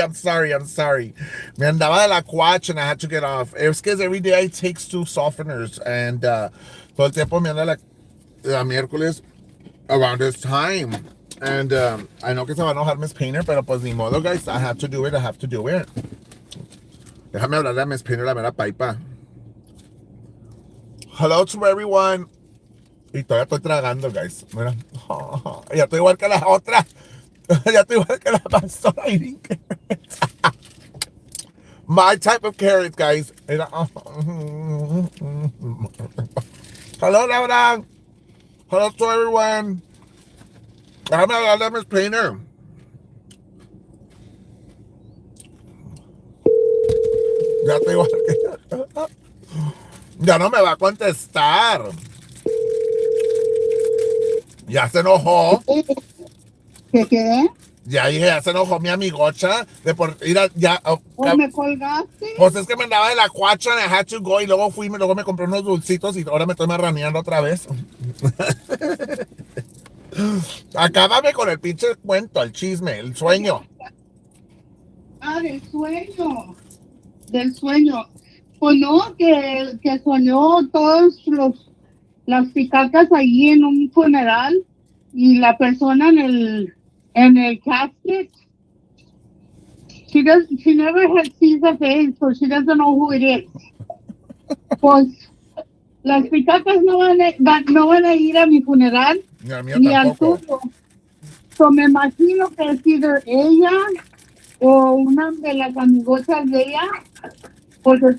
I'm sorry. Me andaba de la cuacha and I had to get off. Es que every day I take two softeners and todo el tiempo me anda la miércoles around this time. And I know que se va a enojar Miss Painter, pero pues ni modo, guys. I have to do it. I have to do it. Déjame hablarle a Miss Painter la mera paipa. Hello to everyone. Y todavía estoy tragando, guys. Mira. Ya estoy igual que la otra. Ya estoy igual que la pastora eating carrots. My type of carrots, guys. Mira. Hello, Laura. Hello to everyone. Déjame hablarle a Miss Painter. Ya estoy igual que... Ya no me va a contestar. Ya se enojó. ¿Qué qué? Ya dije, ya se enojó mi amigocha. De por ir a, ya, Pues me colgaste. pues es que me andaba de la cuacha and I had to go. Y luego fui, luego me compré unos dulcitos y ahora me estoy marraneando otra vez. Acábame con el pinche cuento, el chisme, el sueño. Ah, del sueño. Del sueño. Pues no, que soñó todos las picacas allí en un funeral y la persona en el casket. She never had seen the face, so she doesn't know who it is. Pues las picacas no van a ir a mi funeral ni al tuyo. So me imagino que es either ella o una de las amigotas de ella, porque,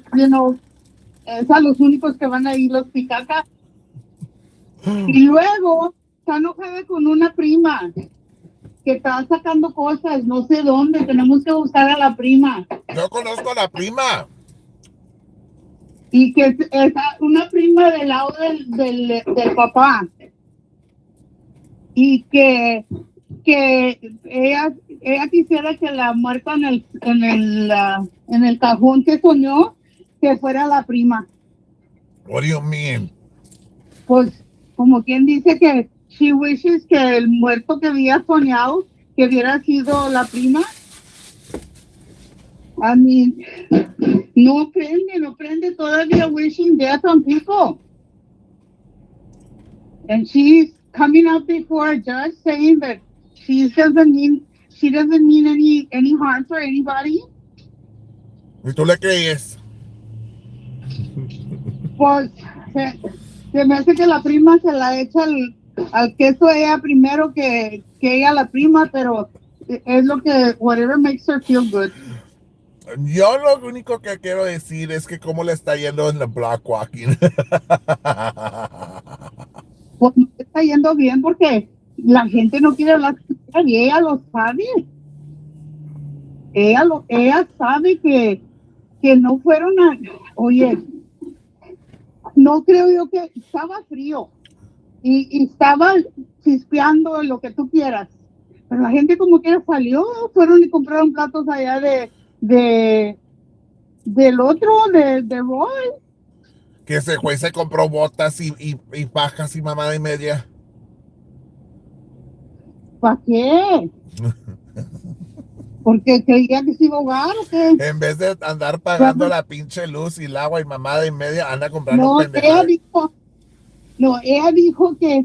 es a los únicos que van a ir los picacas. Y luego está enojada con una prima que está sacando cosas, no sé dónde, tenemos que buscar a la prima. Yo conozco a la prima. Y que es una prima del lado del papá. Y que ella quisiera que la muerta en el cajón que soñó, que fuera la prima. What do you mean? Pues, como quien dice que she wishes que el muerto que había soñado, que hubiera sido la prima. I mean, no prende todavía wishing death on people. And she's coming out before a judge saying that she doesn't mean any harm for anybody. ¿Y tú le crees? Pues se me hace que la prima se la echa al queso ella primero que ella la prima, pero es lo que whatever makes her feel good. Yo lo único que quiero decir es que cómo le está yendo en el block walking. Pues no está yendo bien porque la gente no quiere hablar con ella y ella lo sabe. Ella sabe que no fueron a... Oye, no creo yo que estaba frío y estaba chispeando lo que tú quieras. Pero la gente como quiera salió, fueron y compraron platos allá del otro, de Roy. Que ese juez se compró botas y pajas y mamada y media. ¿Para qué? Porque creía que se iba a ahogar o qué. En vez de andar pagando la pinche luz y el agua y mamada y media, anda comprando No, pendejadas. ella dijo que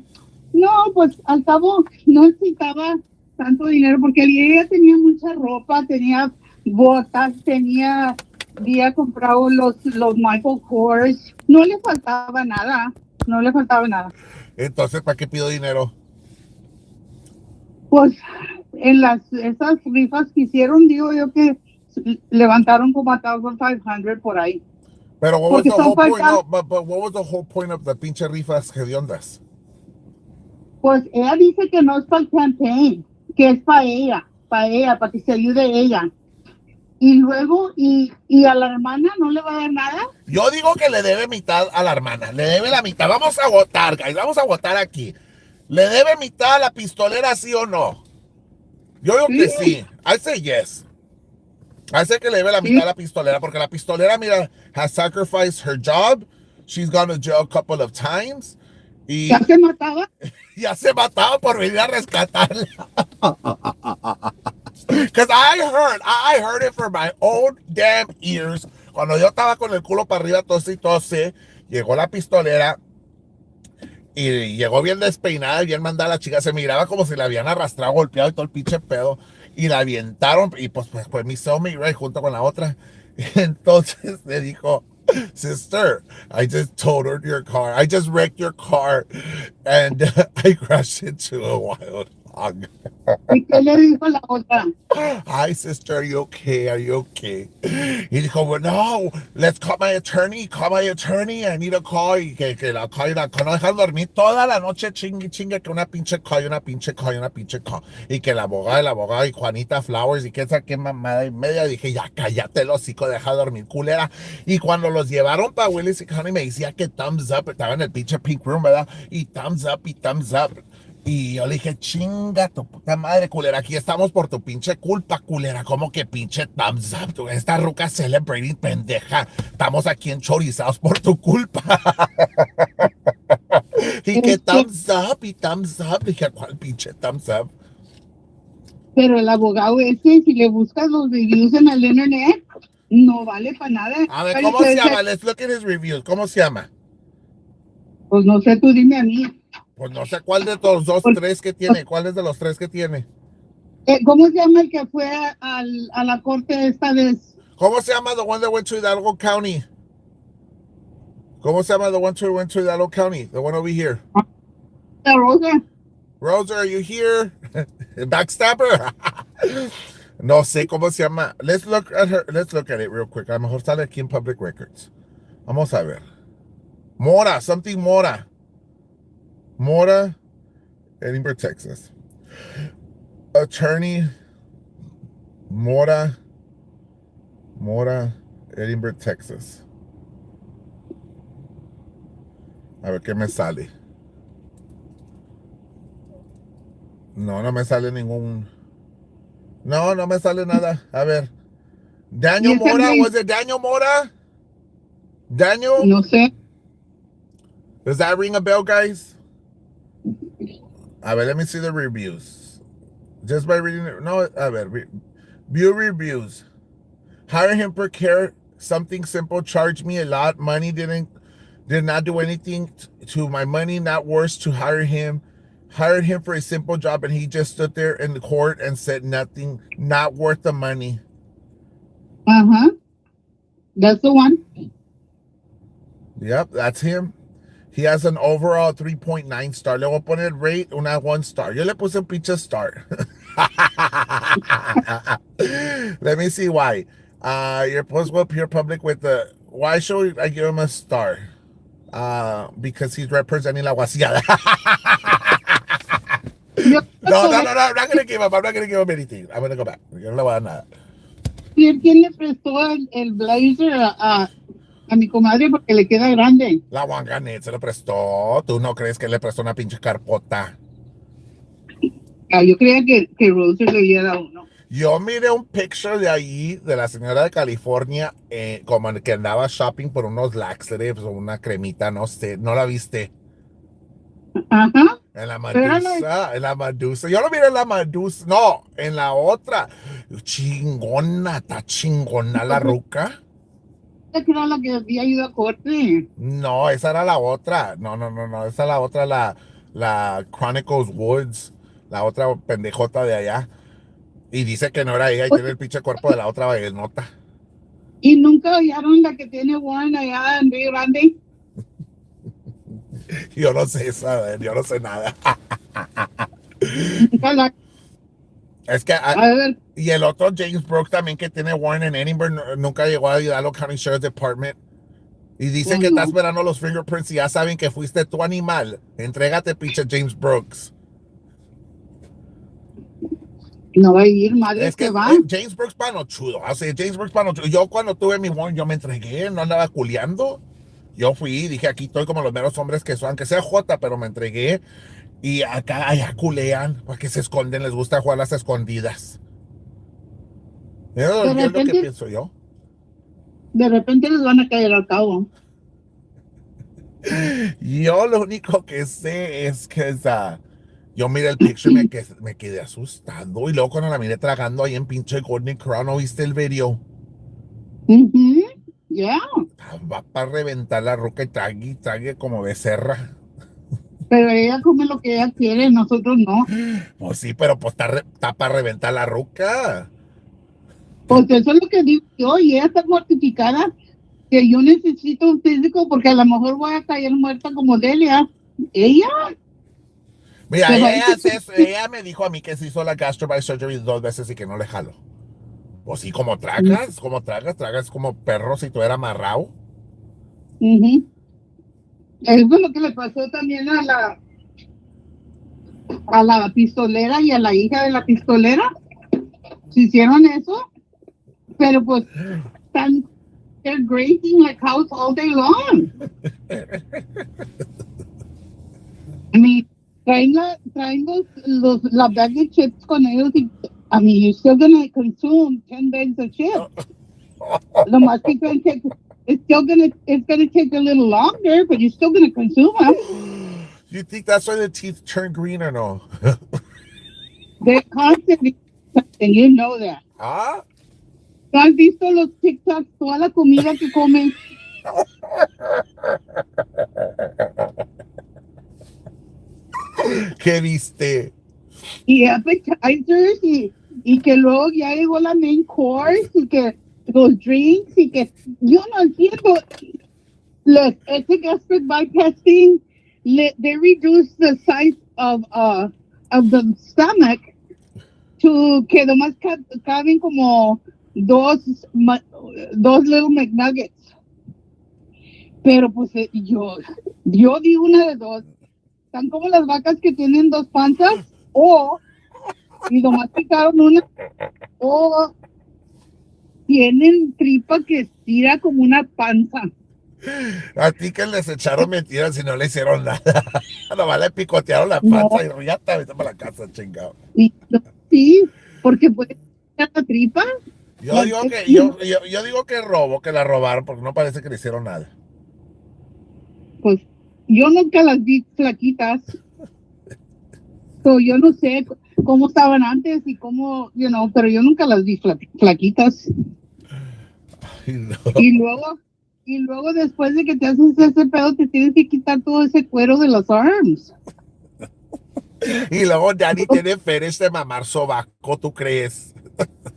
no, pues al cabo no necesitaba tanto dinero porque ella tenía mucha ropa, tenía botas, había comprado los Michael Kors, no le faltaba nada. Entonces, ¿para qué pido dinero? Pues en esas rifas que hicieron, digo yo que levantaron como a 1,500 por ahí. Pero what was the whole point? No, but what was the whole point of the pinche rifas hediondas? Pues ella dice que no es para el campaign, que es para ella, para que se ayude ella. Y luego, y a la hermana no le va a dar nada. Yo digo que le debe mitad a la hermana, le debe la mitad. Vamos a votar, guys, vamos a votar aquí. ¿Le debe mitad a la pistolera, sí o no? Yo digo que sí. I say yes. I say que le debe la mitad a la pistolera, porque la pistolera, mira, has sacrificed her job. She's gone to jail a couple of times. Y ¿Ya se mataba? ya se mataba por venir a rescatarla. Because I heard it from my own damn ears. Cuando yo estaba con el culo para arriba, tose y tose, llegó la pistolera y llegó bien despeinada y bien mandada la chica. Se miraba como si la habían arrastrado, golpeado y todo el pinche pedo. Y la avientaron y pues mi soulmate, right, junto con la otra. Entonces le dijo, sister, I just totaled your car. I just wrecked your car and I crashed into a wild hog. ¿Y qué le dijo la otra? Hi, sister, are you okay? Are you okay? Y dijo, well, no, let's call my attorney. I need a call. Y que la call, que no dejan dormir toda la noche, chingue, que una pinche call. Y que la abogada, y Juanita Flowers, y que esa que mamada y media. Dije, ya cállate el hocico, deja dormir, culera. Y cuando los llevaron para Willis y County, me decía que thumbs up, estaba en el pinche pink room, ¿verdad? Y thumbs up. Y yo le dije, chinga tu puta madre, culera, aquí estamos por tu pinche culpa, culera, como que pinche thumbs up, esta ruca celebrating, pendeja, estamos aquí enchorizados por tu culpa. Y que thumbs up, dije, ¿cuál pinche thumbs up? Pero el abogado ese, si le buscas los reviews en el internet, no vale para nada. A ver, ¿cómo se llama? Let's look at his reviews, ¿cómo se llama? Pues no sé, tú dime a mí. Pues no sé cuál de los tres que tiene. ¿Cuál es de los tres que tiene? ¿Cómo se llama el que fue a la corte esta vez? ¿Cómo se llama the one that went to Hidalgo County? ¿Cómo se llama the one that went to Hidalgo County? The one over here. La Rosa. Rosa, are you here? Backstabber. No sé cómo se llama. Let's look at it real quick. A lo mejor sale aquí en Public Records. Vamos a ver. Mora, something Mora. Mora, Edinburgh, Texas. Attorney Mora, Edinburgh, Texas. A ver qué me sale. No me sale ningún. No me sale nada. A ver. Daniel Mora, was it Daniel Mora? Daniel? No sé. Does that ring a bell, guys? A ver, let me see the reviews. Just by reading it. No, a ver. View reviews. Hire him for care. Something simple. Charge me a lot. Money did not do anything to my money. Not worse to hire him. Hired him for a simple job and he just stood there in the court and said nothing. Not worth the money. Uh-huh. That's the one. Yep, that's him. He has an overall 3.9 star. Le voy a poner rate una 1 star. Yo le puse un pinche star. Let me see why. Your post will appear public with the... Why should I give him a star? Because he's representing la guasiada. No, I'm not going to give him. I'm not going to give him anything. I'm going to go back. Yo no le voy a dar nada. ¿Quién le prestó el blazer a mi comadre porque le queda grande? La Wanganet se lo prestó. ¿Tú no crees que le prestó una pinche carpota? Yo creía que Rose le había dado uno. Yo miré un picture de ahí, de la señora de California, como que andaba shopping por unos laxatives o una cremita, no sé. ¿No la viste? Ajá. En la Medusa. Yo lo miré en la Medusa. No, en la otra. Chingona, está chingona la ruca. Que era la que había ido a corte. No, esa era la otra. No. Esa es la otra, la Chronicles Woods. La otra pendejota de allá. Y dice que no era ella y tiene el pinche cuerpo de la otra vaguenota. ¿Y nunca oyeron la que tiene Juan allá en Río Grande? Yo no sé eso, yo no sé nada. Es que, y el otro James Brooks también que tiene Warren en Edinburgh nunca llegó a Hidalgo County Sheriff's Department. Y dice que está esperando los fingerprints y ya saben que fuiste tu animal. Entrégate, pinche James Brooks. No va a ir, madre, es que va. James Brooks panochudo. O sea, James Brooks panochudo. Yo cuando tuve mi Warren, yo me entregué, no andaba culeando. Yo fui, dije, aquí estoy como los meros hombres que son, aunque sea Jota, pero me entregué. Y allá culean, porque se esconden, les gusta jugar las escondidas. Eso es lo que pienso yo. De repente les van a caer al cabo. Yo lo único que sé es que Yo miré el picture y me quedé asustado. Y luego cuando la miré tragando ahí en pinche Golden Crown, ¿no viste el video? Yeah. Va para reventar la ruca y trague como becerra. Pero ella come lo que ella quiere, nosotros no. Pues sí, pero pues está para reventar la ruca. Pues eso es lo que digo yo, y ella está mortificada que yo necesito un físico porque a lo mejor voy a caer muerta como Delia. Ella. Mira, ella me dijo a mí que se hizo la gastrobiome surgery 2 veces y que no le jalo. Pues sí, como tragas como perro si tú eras amarrado. Eso es lo que le pasó también a la pistolera y a la hija de la pistolera. Se hicieron eso, pero pues they're grazing like cows all day long. I mean, traen la bag de chips con ellos y, I mean, you're still gonna consume 10 bags of chips. Lo más que it's gonna take a little longer, but you're still gonna consume them. You think that's why the teeth turn green or no? They're constantly, and you know that. ¿Ah? ¿Tú has visto los TikToks, toda la comida que comen? ¿Qué viste? Y appetizers y que luego ya llegó la main course y que los drinks y que yo no entiendo. Ese gastric bypassing, they reduce the size of the stomach to que nomás caben como dos little McNuggets. Pero pues yo di una de dos. Están como las vacas que tienen dos panzas y nomás picaron una, o tienen tripa que estira como una panza. A ti que les echaron mentiras y no le hicieron nada. Nomás le picotearon la panza y ya te vete para la casa, chingado. Sí, porque puede ser la tripa. Yo digo que robó, que la robaron porque no parece que le hicieron nada. Pues yo nunca las vi flaquitas. So, yo no sé cómo estaban antes y cómo, pero yo nunca las vi flaquitas. Ay, no. Y luego después de que te haces ese pedo, te tienes que quitar todo ese cuero de los arms. Y luego Dani tiene fetish de mamar sobaco, ¿tú crees?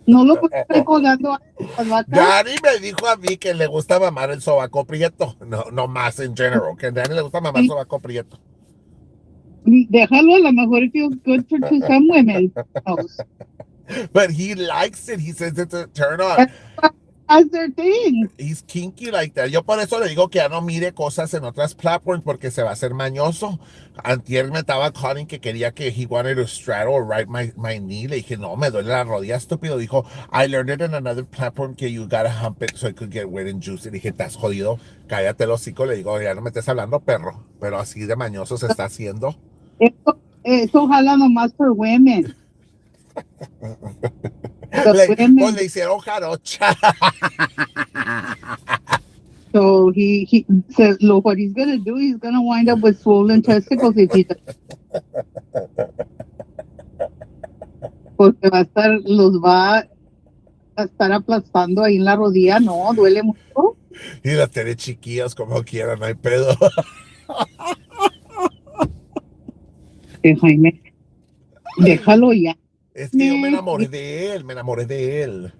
No lo puedes estar colgando a las vacas. Dani me dijo a mí que le gusta mamar el sobaco prieto. No más en general, que a Dani le gusta mamar el sobaco prieto. Déjalo, a lo mejor it feels good to some women. But he likes it. He says it's a turn on. That's their thing. He's kinky like that. Yo por eso le digo que ya no mire cosas en otras platforms porque se va a hacer mañoso. Antier me estaba calling que quería que he wanted to straddle or ride my knee. Le dije, no, me duele la rodilla, estúpido. Dijo, I learned it in another platform que you gotta hump it so it could get wet and juicy. Le dije, estás jodido, cállate el hocico. Le digo, ya no me estés hablando, perro. Pero así de mañoso se está haciendo. Eso jala nomás por women. Le hicieron jarocha. So he says, look, what he's gonna do, he's gonna wind up with swollen testicles if he does. Porque los va a estar aplastando ahí en la rodilla, no, duele mucho. Y las tiene chiquillas como quieran, no hay pedo. Jaime, déjalo ya. Es que yo me enamoré de él.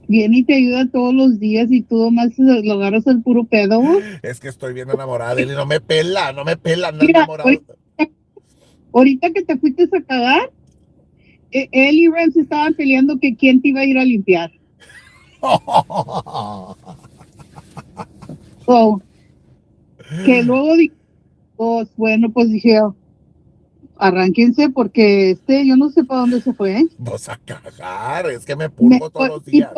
Viene y te ayuda todos los días y tú nomás lo agarras el puro pedo. Es que estoy bien enamorada de él y no me pela, anda Mira, enamorado. Ahorita que te fuiste a cagar, él y Ren se estaban peleando que quién te iba a ir a limpiar. So, que luego pues, bueno, pues dije, arránquense porque yo no sé para dónde se fue. Vas a cagar, es que me pulgo todos los días. ¿Y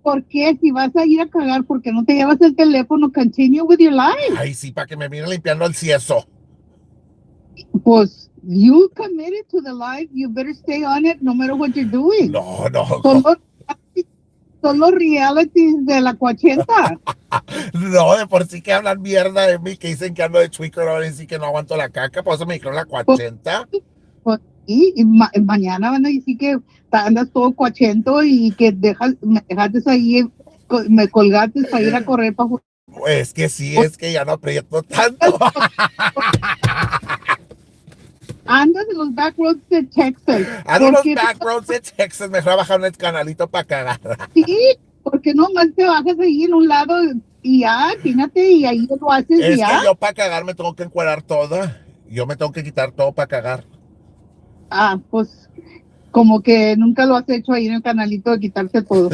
por qué? Si vas a ir a cagar, ¿por qué no te llevas el teléfono? Continue with your life. Ay, sí, para que me viene limpiando el cieso. Pues, you committed to the life, you better stay on it no matter what you're doing. No. son los realities de la cuachenta. No, de por sí que hablan mierda de mí, que dicen que ando de tweaker, ahora dicen que no aguanto la caca, por eso me dijeron la Pues, cuachenta. pues, y mañana van a decir que andas todo cuachento y que me dejaste ahí, me colgaste para ir a correr para Es que sí, es que ya no aprieto tanto. andas en los back roads de Texas. Ando en los Porque back roads de Texas, mejor bajar el canalito para cagar. sí, porque no más te bajas ahí en un lado y ya, fíjate, y ahí lo haces y Es ya. que yo para cagar me tengo que encuadrar toda. Yo me tengo que quitar todo para cagar. Ah, pues como que nunca lo has hecho ahí en el canalito de quitarse todo.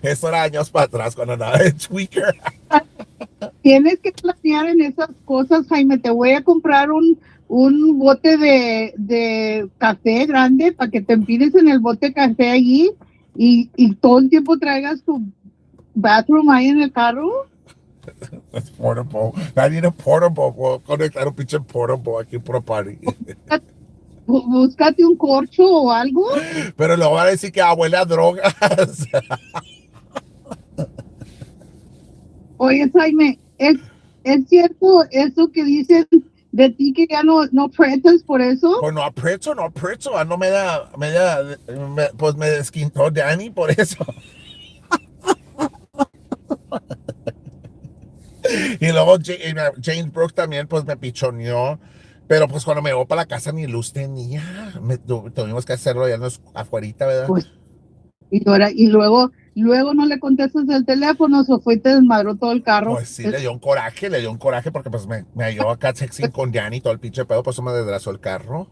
Eso era años para atrás cuando andaba de tweaker. Tienes que planear en esas cosas, Jaime. Te voy a comprar un bote de café grande para que te empines en el bote de café allí y todo el tiempo traigas tu bathroom ahí en el carro. That's portable. I need a portable. Voy a conectar un pinche portable aquí por party. Búscate un corcho o algo. Pero le voy a decir que huele a drogas. Oye, Jaime, ¿es cierto eso que dicen de ti que ya no apretas por eso? Pues no aprieto. No pues me desquintó Danny por eso. Y luego James Brooks también pues me pichoneó. Pero pues cuando me voy para la casa ni luz tenía. Tuvimos que hacerlo ya afuerita, ¿verdad? Pues, y luego no le contestas el teléfono, se fue y te desmadró todo el carro. Pues sí, le dio un coraje porque pues me halló acá sexy con Danny y todo el pinche pedo, pues eso me desgrazó el carro.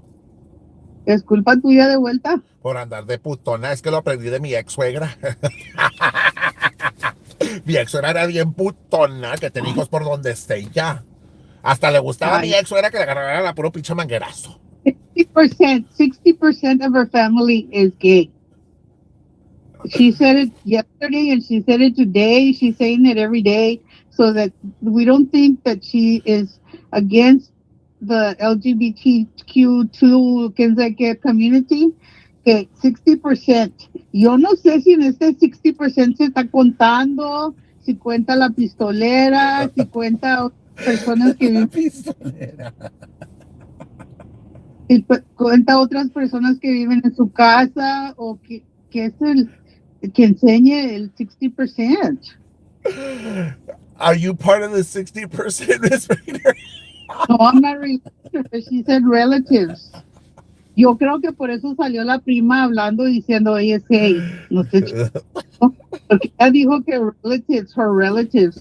Es culpa tuya de vuelta. Por andar de putona, es que lo aprendí de mi ex suegra. Mi ex suegra era bien putona, que tenía hijos por donde esté ya. Hasta le gustaba a mi ex suegra que le agarrara la puro pinche manguerazo. 60% of her family is gay. She said it yesterday and she said it today. She's saying it every day so that we don't think that she is against the LGBTQ2 community. Que 60%. Yo no sé si en este 60% se está contando, si cuenta la pistolera, si cuenta personas que viven. Y cuenta otras personas que viven en su casa o que es el que enseñe el 60%. Are you part of the 60%, Miss Rainer? No, I'm not related, but she said relatives. Yo creo que por eso salió la prima hablando diciendo, oye, hey, no sé, porque ella dijo que her relatives,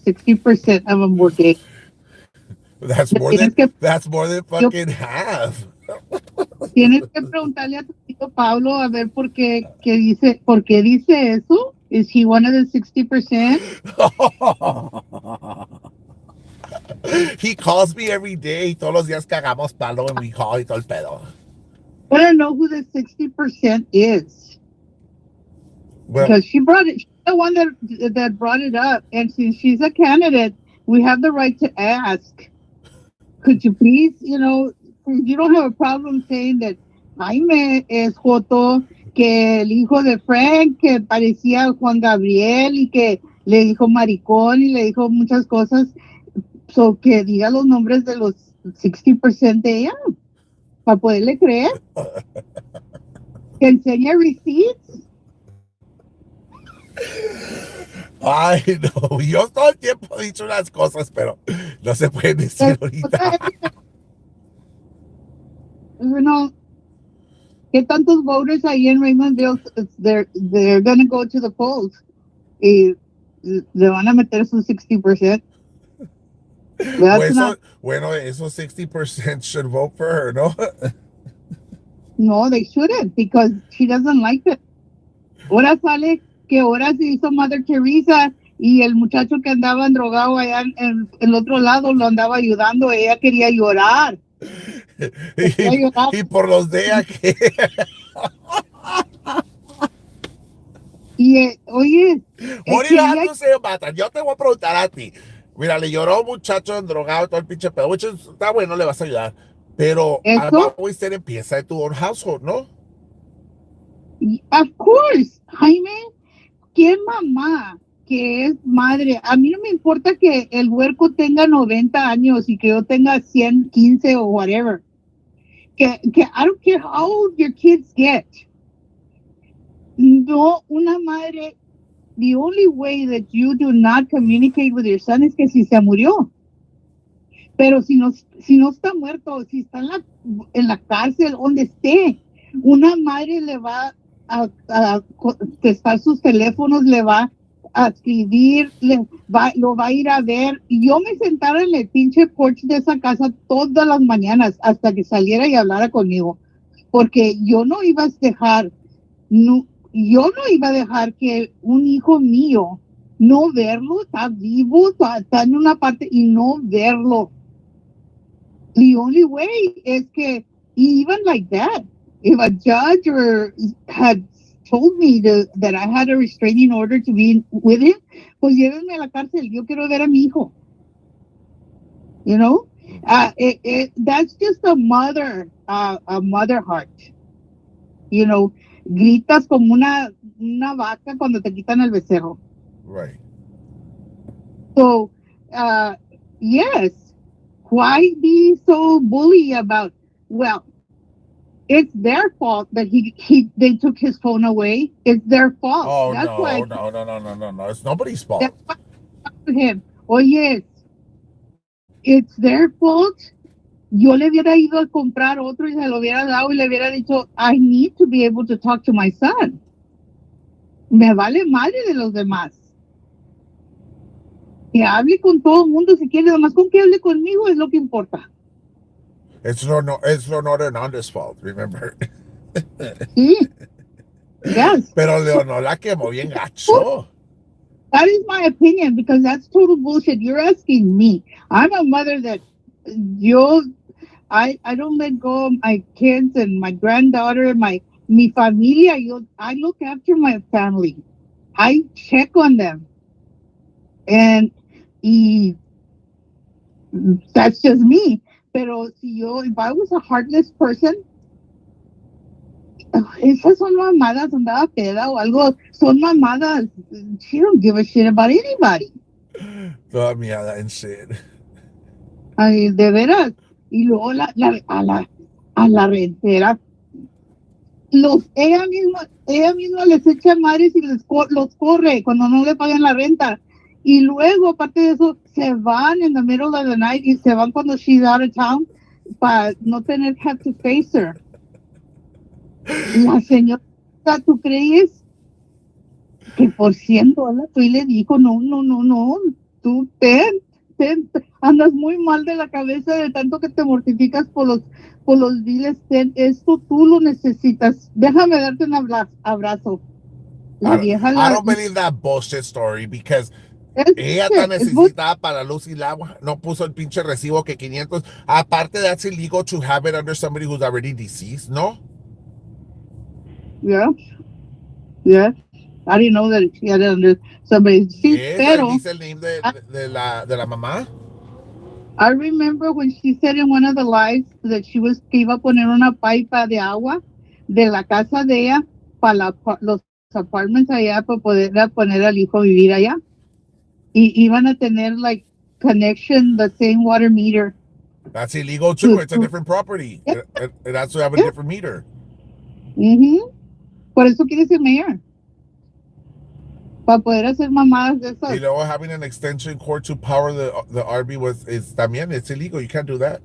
60% of them were gay. That's more than fucking half. Tienes que preguntarle a tu tío Pablo a ver por qué dice eso. Is he one of the 60%? He calls me every day. Todos los días cagamos palo en mi call y todo el pedo. I don't know who the 60% is. Well, because she's the one that brought it up. And since she's a candidate, we have the right to ask. Could you please, you don't have a problem saying that Jaime es Joto, que el hijo de Frank, que parecía Juan Gabriel y que le dijo maricón y le dijo muchas cosas. So que diga los nombres de los 60% de ella para poderle creer. Que enseñe receipts. Ay, no, yo todo el tiempo he dicho unas cosas, pero no se pueden decir ahorita. ¿Qué tantos voters ahí en Raymondville? They're going to go to the polls y le van a meter su 60%. Bueno, esos 60% should vote for her, ¿no? No, they shouldn't, because she doesn't like it. Ahora sale que ahora se hizo Mother Teresa y el muchacho que andaba drogado allá en el otro lado lo andaba ayudando. Ella quería llorar. Y por los de aquí. Y oye, yo te voy a preguntar a ti. Mira, le lloró un muchacho drogado todo el pinche pedo. Está bueno, le vas a a ayudar. Pero I've always said empieza de tu own household, ¿no? Of course, Jaime, ¿qué mamá que es madre? A mí no me importa que el huerco tenga 90 años y que yo tenga 115 o whatever. Que I don't care how old your kids get. No, una madre, the only way that you do not communicate with your son es que si se murió. Pero si no está muerto, si está en la cárcel, donde esté, una madre le va a contestar sus teléfonos, le va a escribir, lo va a ir a ver. Y yo me sentara en el pinche porch de esa casa todas las mañanas hasta que saliera y hablara conmigo. Porque yo no iba a dejar, no, yo no iba a dejar que un hijo mío no verlo, está vivo, está en una parte y no verlo. The only way is que, even like that, if a judge or had told me that I had a restraining order to be with him, pues llévenme a la cárcel. Yo quiero ver a mi hijo. You know, that's just a mother heart. You know, gritas como una vaca cuando te quitan el becerro. Right. So, yes. Why be so bully about? Well, it's their fault that they took his phone away. It's their fault. Oh, that's no, why no. It's nobody's fault. that's why I talked to him. Oh yes, it's their fault. Yo le hubiera ido a comprar otro y se lo hubiera dado y le hubiera dicho, I need to be able to talk to my son. Me vale madre de los demás. Que hable con todo el mundo si quiere, nomás con que hable conmigo es lo que importa. It's Leonor Hernandez's fault, remember? Sí. Yes. Pero Leonor la quemó bien gacho. That is my opinion because that's total bullshit. You're asking me. I'm a mother that I don't let go of my kids and my granddaughter, mi familia. I look after my family. I check on them. And that's just me. Pero if I was a heartless person, esas son mamadas, andaba peda o algo, son mamadas. She don't give a shit about anybody. Toda miada en shit. Ay, de veras. Y luego a la rentera, ella misma les echa madres y los corre cuando no le pagan la renta. Y luego, aparte de eso, se van in the middle of the night y se van cuando she's out of town para no tener have to face her. La señora, ¿tú crees que por $100 fue y le dijo, no, tú andas muy mal de la cabeza de tanto que te mortificas por los biles, esto tú lo necesitas, déjame darte un abrazo. La vieja I don't believe that bullshit story because ella está necesitada para luz y el agua. No puso el pinche recibo que 500. Aparte, that's illegal to have it under somebody who's already deceased, ¿no? Yeah. I didn't know that she had it under somebody deceased. Yes, pero dice el name de la mamá. I remember when she said in one of the lives that que iba a poner una pipa de agua de la casa de ella para los apartments allá para poder poner al hijo a vivir allá. Y iban a tener like connection, the same water meter. That's illegal too. It's a different property. Yeah. It has to have a different meter. Mm-hmm. Por eso quiere ser mayor. Para poder hacer mamadas de esas. You know, having an extension cord to power the RV is también, it's illegal. You can't do that.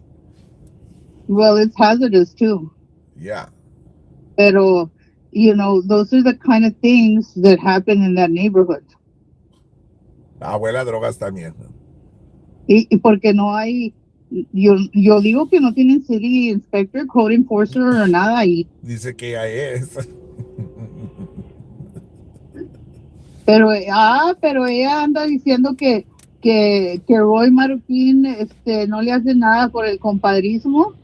Well, it's hazardous too. Yeah. Pero, you know, those are the kind of things that happen in that neighborhood. La abuela drogas también. Y porque no hay, yo digo que no tienen city inspector, code enforcer o nada ahí. Dice que ya es. Pero ella anda diciendo que Roy Marroquín no le hace nada por el compadrismo.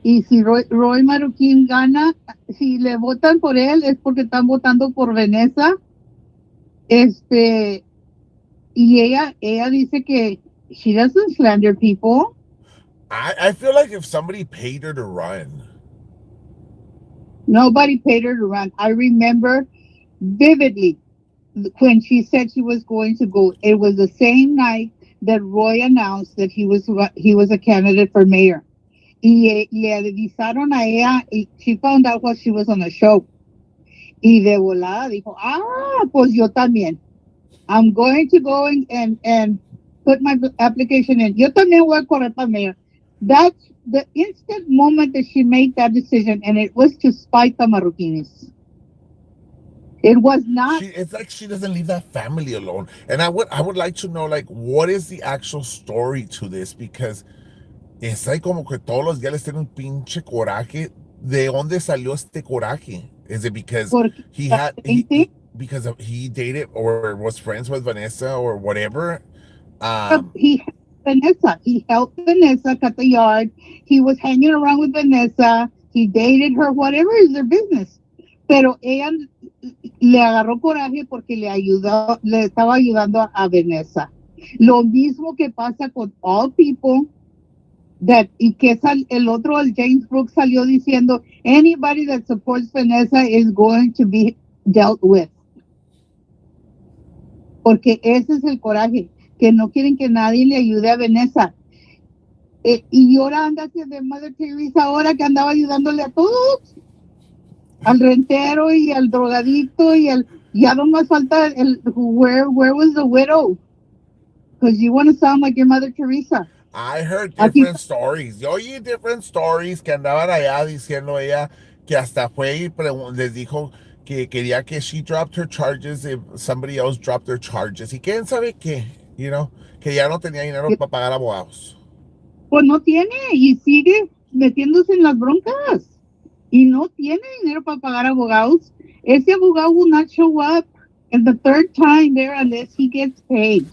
Y si Roy Marroquín gana, si le votan por él es porque están votando por Vanessa. Y ella dice que she doesn't slander people. I feel like if somebody paid her to run. Nobody paid her to run. I remember vividly when she said she was going to go. It was the same night that Roy announced that he was a candidate for mayor. Y le avisaron a ella, y she found out while she was on the show. Y de volada dijo, pues yo también. I'm going to go and put my application in. Yo también voy a correr para mayor. That's the instant moment that she made that decision, and it was to spite the Marroquinis. It was not. It's like she doesn't leave that family alone. And I would like to know, like, what is the actual story to this? Because es like como que todos los días les tienen un pinche coraje. ¿De dónde salió este coraje? Is it because he dated or was friends with Vanessa or whatever? He helped Vanessa cut the yard. He was hanging around with Vanessa. He dated her, whatever is their business. Pero ella le agarró coraje porque le estaba ayudando a Vanessa. Lo mismo que pasa con all people y que el otro, el James Brooks, salió diciendo anybody that supports Vanessa is going to be dealt with. Porque ese es el coraje, que no quieren que nadie le ayude a Vanessa. Y ahora anda de Mother Teresa, ahora que andaba ayudándole a todos, al rentero y al drogadicto ya no más falta where was the widow? Because you want to sound like your Mother Teresa. I heard different stories. Yo oí different stories que andaban allá diciendo ella que hasta fue y les dijo que quería que she dropped her charges if somebody else dropped their charges. Y quién sabe qué, que ya no tenía dinero para pagar abogados. Pues no tiene y sigue metiéndose en las broncas. Y no tiene dinero para pagar abogados. Ese abogado will not show up and the third time there unless he gets paid.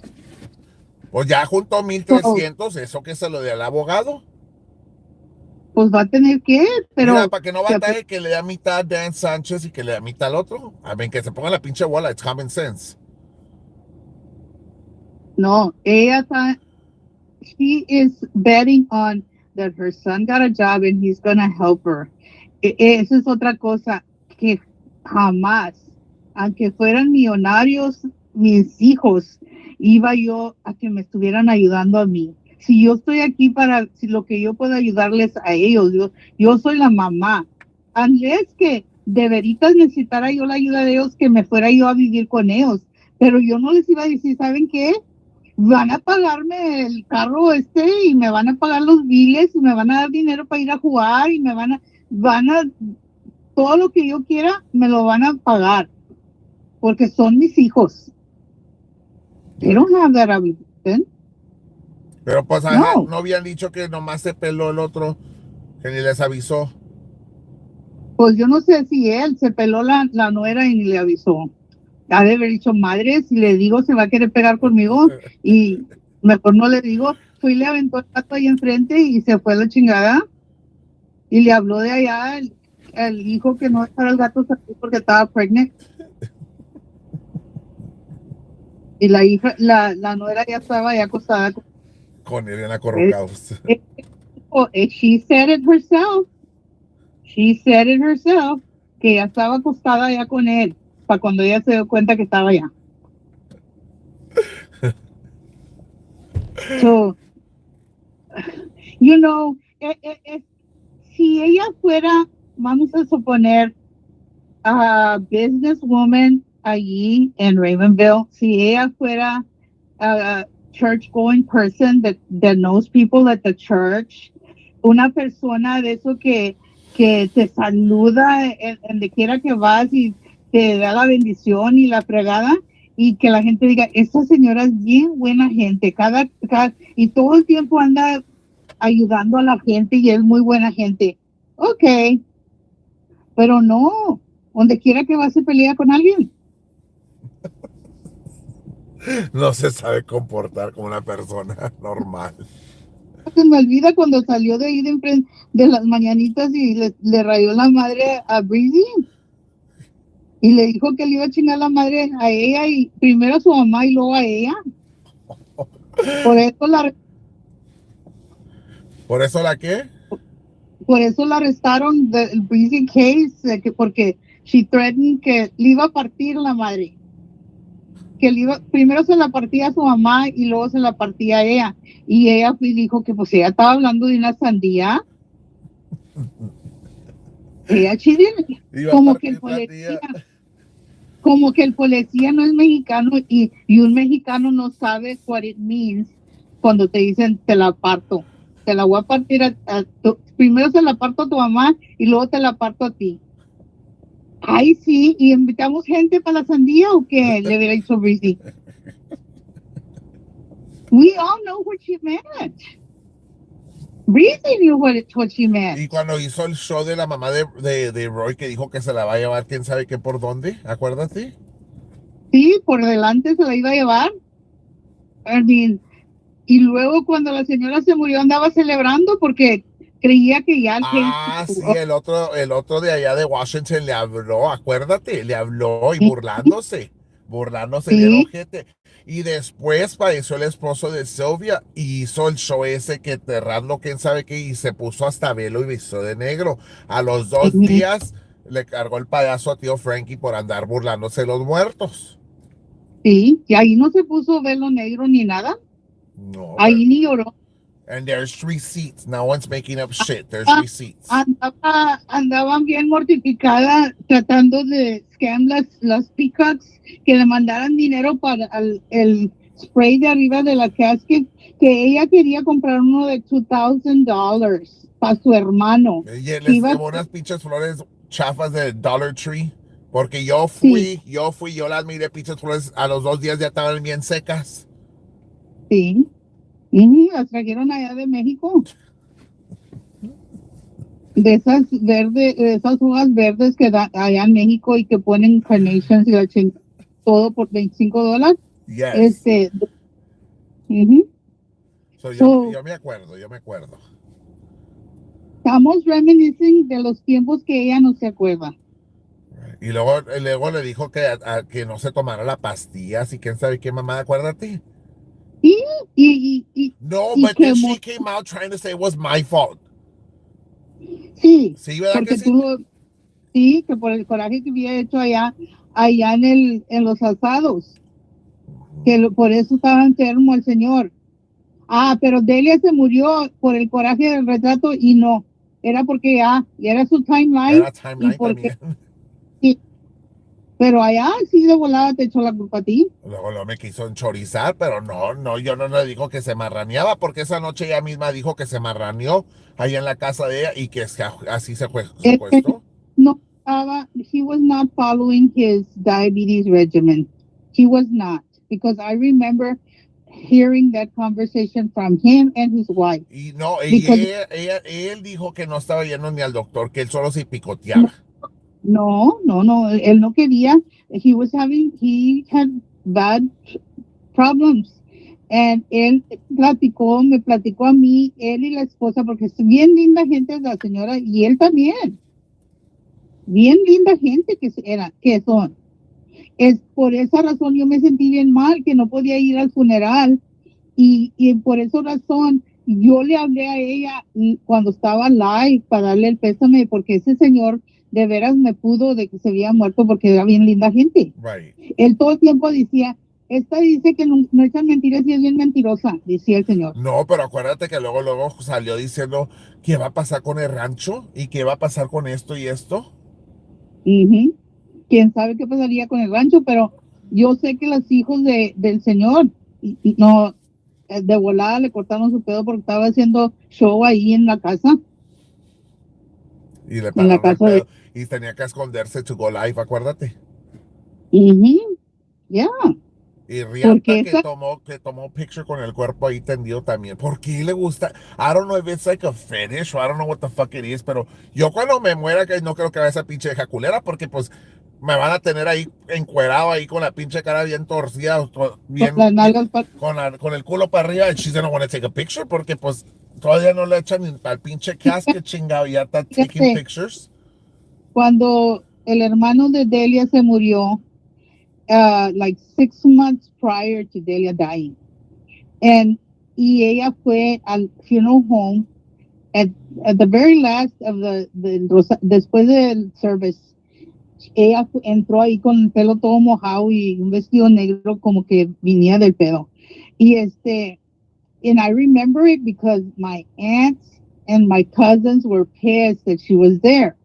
Pues ya juntó 1,300, eso que se lo dé al abogado. Pues va a tener que, pero... Mira, para que no batalle que le dé mitad a Dan Sánchez y que le dé mitad al otro. A ver, que se ponga la pinche bola, it's common sense. No, ella está... She is betting on that her son got a job and he's going to help her. Esa es otra cosa que jamás, aunque fueran millonarios mis hijos, iba yo a que me estuvieran ayudando a mí. Si yo estoy aquí si lo que yo puedo ayudarles a ellos, yo soy la mamá. Unless que de veritas necesitara yo la ayuda de ellos, que me fuera yo a vivir con ellos. Pero yo no les iba a decir, ¿saben qué? Van a pagarme el carro y me van a pagar los biles y me van a dar dinero para ir a jugar y me van a todo lo que yo quiera me lo van a pagar porque son mis hijos. They don't have that ability. Pero pues no habían dicho que nomás se peló el otro, que ni les avisó. Pues yo no sé si él se peló la nuera y ni le avisó. Ha de haber dicho, madre, si le digo se va a querer pegar conmigo y mejor no le digo. Fui y le aventó el gato ahí enfrente y se fue a la chingada y le habló de allá el hijo que no dejara el gato salir porque estaba pregnant. Y la hija, la nuera ya estaba ya acostada con él en la corrocados. She said it herself. She said it herself que ya estaba acostada ya con él para cuando ella se dio cuenta que estaba allá. So, si ella fuera, vamos a suponer, a businesswoman allí en Ravenville, si ella fuera a church going person that knows people at the church, una persona de eso que te saluda en donde quiera que vas y te da la bendición y la fregada, y que la gente diga, esta señora es bien buena gente, y todo el tiempo anda ayudando a la gente y es muy buena gente. Ok, pero no, donde quiera que vas se pelea con alguien. No se sabe comportar como una persona normal. Se me olvida cuando salió de ahí de las mañanitas y le rayó la madre a Breezy. Y le dijo que le iba a chingar la madre a ella y primero a su mamá y luego a ella. ¿Por eso la qué? Por eso la arrestaron del Breezy case, porque she threatened que le iba a partir la madre. Que primero se la partía a su mamá y luego se la partía a ella. Y ella dijo que pues ella estaba hablando de una sandía. Ella como que el policía, no es mexicano y un mexicano no sabe what it means cuando te dicen te la parto. Te la voy a partir primero se la parto a tu mamá y luego te la parto a ti. Ay, sí, ¿y invitamos gente para la sandía o qué? Le hubiera dicho Breezy. We all know what she meant. Breezy knew what she meant. Y cuando hizo el show de la mamá de Roy que dijo que se la va a llevar quién sabe qué por dónde, acuérdate. Sí, por delante se la iba a llevar. I mean, y luego cuando la señora se murió andaba celebrando porque creía que ya sí, el otro de allá de Washington le habló, acuérdate, le habló y burlándose sí. del ojete. Y después padeció el esposo de Sylvia y hizo el show ese que Terrando quién sabe qué y se puso hasta velo y vistió de negro. A los 2 días le cargó el payaso a tío Frankie por andar burlándose de los muertos. Sí, y ahí no se puso velo negro ni nada. No. Ahí ni lloró. And there's receipts. No one's making up shit. There's receipts. Andaban bien mortificada tratando de scam las peacocks que le mandaran dinero para el spray de arriba de la casket, que ella quería comprar uno de $2,000 para su hermano. Y les llevó unas pinches flores chafas de Dollar Tree. Porque yo fui, yo las miré pinches flores, a los 2 días ya estaban bien secas. Sí. Las trajeron allá de México. De esas hojas verdes que dan allá en México y que ponen carnations y todo por $25. Yes. Yo me acuerdo. Estamos reminiscing de los tiempos que ella no se acuerda. Y luego le dijo que no se tomara la pastilla, así quién sabe qué mamá, acuérdate. No, but then she came out trying to say it was my fault. Sí, ¿verdad porque que sí? Que por el coraje que había hecho allá en los asados, que por eso estaba enfermo el señor. Pero Delia se murió por el coraje del retrato y no, era porque y era su timeline. Era timeline también. Sí, pero allá sí de volada te echó la culpa a ti. Luego me quiso enchorizar, pero no, yo no le dijo que se marraneaba, porque esa noche ella misma dijo que se marraneó ahí en la casa de ella y que así se puesto. No he was not following his diabetes regimen. He was not, because I remember hearing that conversation from him and his wife. Y no, él dijo que no estaba yendo ni al doctor, que él solo se picoteaba. No, él no quería. He had bad problems. And él me platicó a mí, él y la esposa, porque es bien linda gente la señora, y él también. Bien linda gente que son. Es por esa razón yo me sentí bien mal, que no podía ir al funeral. Y por esa razón yo le hablé a ella cuando estaba live para darle el pésame, porque ese señor de veras me pudo de que se había muerto porque era bien linda gente. Right. Él todo el tiempo decía, esta dice que no echan mentiras y es bien mentirosa, decía el señor. No, pero acuérdate que luego salió diciendo qué va a pasar con el rancho y qué va a pasar con esto y esto. Quién sabe qué pasaría con el rancho, pero yo sé que los hijos del señor no, de volada le cortaron su pedo porque estaba haciendo show ahí en la casa. Y le pagaron el pedo y tenía que esconderse to go live, acuérdate. Yeah. Y Rihanna que tomó picture con el cuerpo ahí tendido también. ¿Por qué le gusta? I don't know if it's like a fetish or I don't know what the fuck it is, pero yo cuando me muera que no creo que vaya esa pinche vieja culera porque pues me van a tener ahí encuerado ahí con la pinche cara bien torcida, bien, con el culo para arriba and she's gonna want to take a picture porque pues todavía no le echan ni al pinche casket chingado y ya está taking pictures. Cuando el hermano de Delia se murió, like 6 months prior to Delia dying. Y ella fue al funeral home at, at the very last of después del service, ella entró ahí con el pelo todo mojado y un vestido negro como que venía del pedo. Y and I remember it because my aunts and my cousins were pissed that she was there.